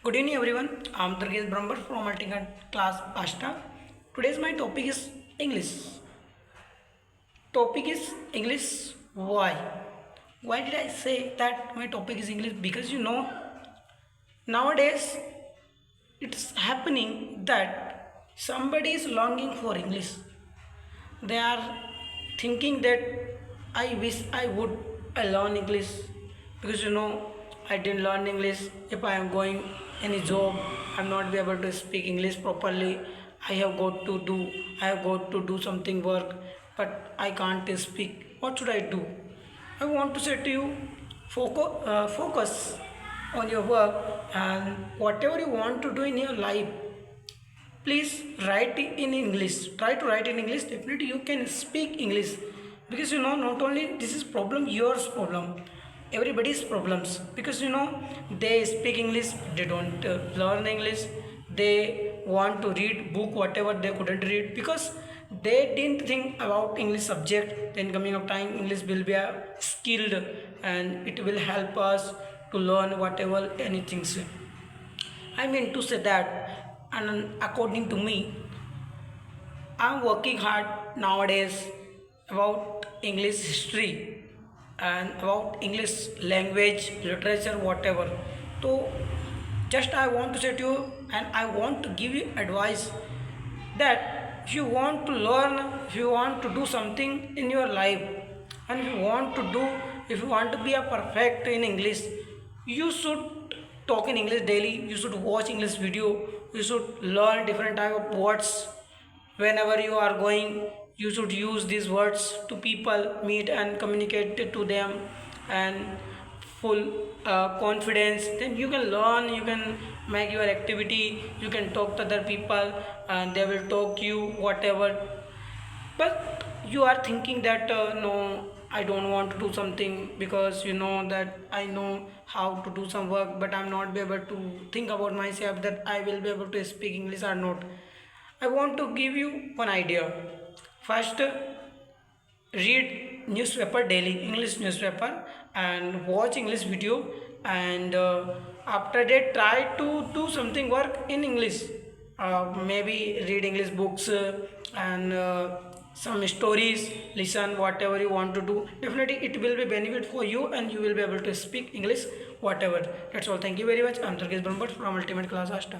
Good evening everyone. I'm Durgesh Brahmbhatt from Ultimate Class Pasta. Today's my topic is English. Topic is English. Why? Why did I say that my topic is English? Because nowadays it's happening that somebody is longing for English. They are thinking that I wish I would learn English because I didn't learn English. If I am going any job, I'm not be able to speak English properly. I have got to do something work, but I can't speak. What should I do? I want to say to you, focus on your work and whatever you want to do in your life. Please write in English. Try to write in English. Definitely you can speak English because not only this is problem, yours problem, everybody's problems, because they speak English, they don't learn English. They want to read book whatever they couldn't read because they didn't think about English subject. Then coming of time, English will be a skilled and it will help us to learn whatever anything. I mean to say that, and according to me, I'm working hard nowadays about English history and about English language, literature, whatever. So, just I want to say to you, and I want to give you advice that if you want to learn, if you want to do something in your life, and if you want to be a perfect in English, you should talk in English daily. You should watch English video. You should learn different type of words. Whenever you are going, you should use these words to people, meet and communicate to them, and full confidence. Then you can learn. You can make your activity. You can talk to other people, and they will talk you whatever. But you are thinking that no, I don't want to do something because you know that I know how to do some work, but I'm not be able to think about myself that I will be able to speak English or not. I want to give you one idea. First, read newspaper daily, English newspaper, and watch English video, and after that try to do something work in English. Maybe read English books, and some stories, listen whatever you want to do. Definitely it will be benefit for you and you will be able to speak English whatever. That's all. Thank you very much. I'm Durgesh Brahmbhatt from Ultimate Class Asta.